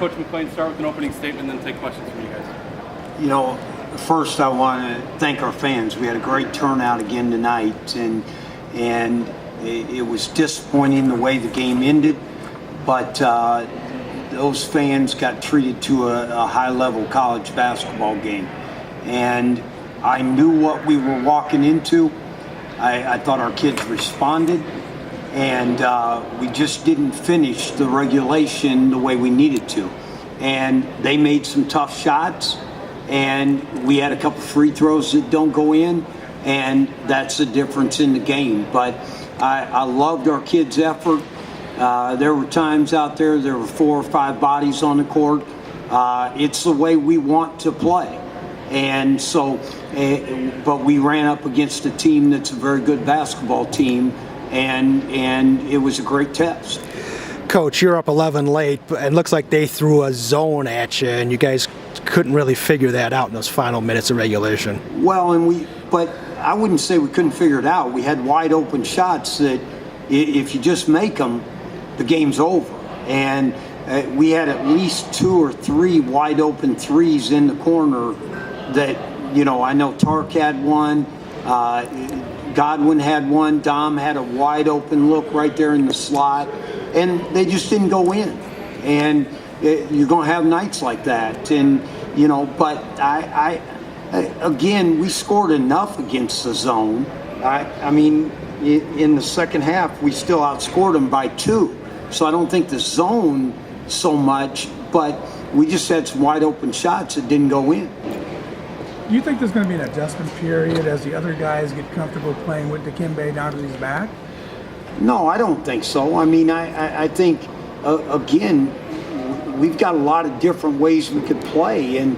Coach McClain, start with an opening statement, then take questions from you guys. You know, first I want to thank our fans. We had a great turnout again tonight, and it was disappointing the way the game ended, but those fans got treated to a high-level college basketball game, and I knew what we were walking into. I thought our kids responded, and we just didn't finish the regulation the way we needed to. And they made some tough shots, and we had a couple free throws that don't go in, and that's the difference in the game. But I loved our kids' effort. There were times out there were 4 or 5 bodies on the court. It's the way we want to play. And so, but we ran up against a team that's a very good basketball team, and it was a great test. Coach, you're up 11 late, and looks like they threw a zone at you, and you guys couldn't really figure that out in those final minutes of regulation. Well, but I wouldn't say we couldn't figure it out. We had wide open shots that if you just make them, the game's over. And we had at least 2 or 3 wide open threes in the corner that, you know, I know Tark had one, Godwin had one, Dom had a wide open look right there in the slot, and they just didn't go in. And you're going to have nights like that. And, you know, but again, we scored enough against the zone. I mean, in the second half, we still outscored them by 2. So I don't think the zone so much, but we just had some wide open shots that didn't go in. Do you think there's going to be an adjustment period as the other guys get comfortable playing with the Kimbe down to his back? No, I don't think so. I mean, I think, again, we've got a lot of different ways we could play. And,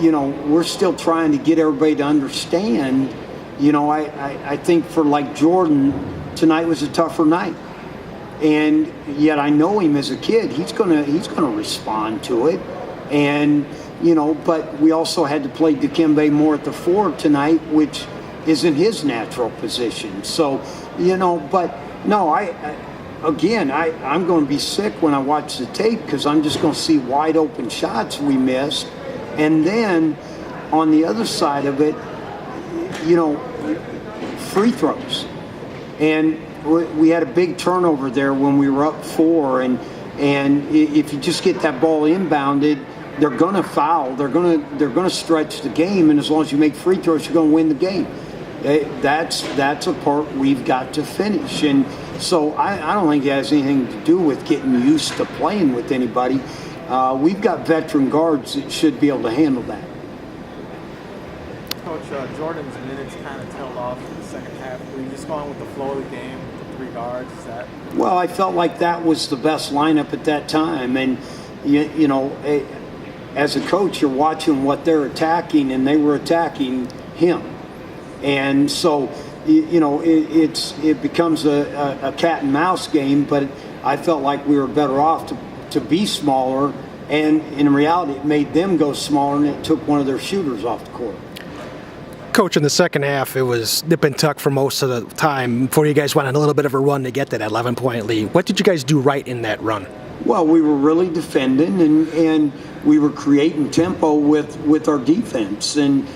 you know, we're still trying to get everybody to understand. You know, I think for like Jordan, tonight was a tougher night. And yet I know him as a kid. He's gonna respond to it. And, you know, but we also had to play Kimbe more at the 4 tonight, which isn't his natural position. So, you know, but no, I'm going to be sick when I watch the tape because I'm just going to see wide open shots we missed. And then on the other side of it, you know, free throws. And we had a big turnover there when we were up 4. And if you just get that ball inbounded, they're going to foul. They're going to stretch the game. And as long as you make free throws, you're going to win the game. That's a part we've got to finish. And so I don't think it has anything to do with getting used to playing with anybody. We've got veteran guards that should be able to handle that. Coach, Jordan's minutes kind of tailed off in the second half. Were you just going with the flow of the game with the 3 guards? Is that? Well, I felt like that was the best lineup at that time. And, you know, as a coach, you're watching what they're attacking, and they were attacking him. And so, you know, it becomes a cat and mouse game, but I felt like we were better off to be smaller, and in reality it made them go smaller, and it took one of their shooters off the court. Coach, in the second half, it was nip and tuck for most of the time before you guys went on a little bit of a run to get to that 11-point lead. What did you guys do right in that run? Well, we were really defending, and we were creating tempo with our defense. And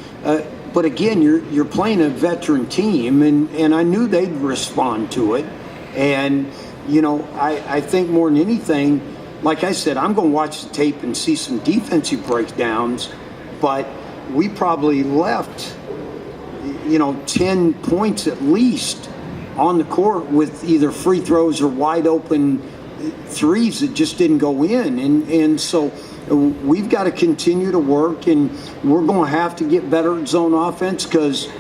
but again, you're playing a veteran team, and I knew they'd respond to it. And, you know, I think more than anything, like I said, I'm going to watch the tape and see some defensive breakdowns, but we probably left, you know, 10 points at least on the court with either free throws or wide open threes that just didn't go in. And so we've got to continue to work, and we're going to have to get better at zone offense because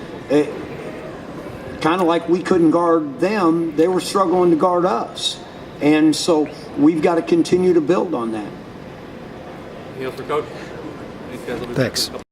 kind of like we couldn't guard them, they were struggling to guard us. And so we've got to continue to build on that. Anything else for Coach? Thanks.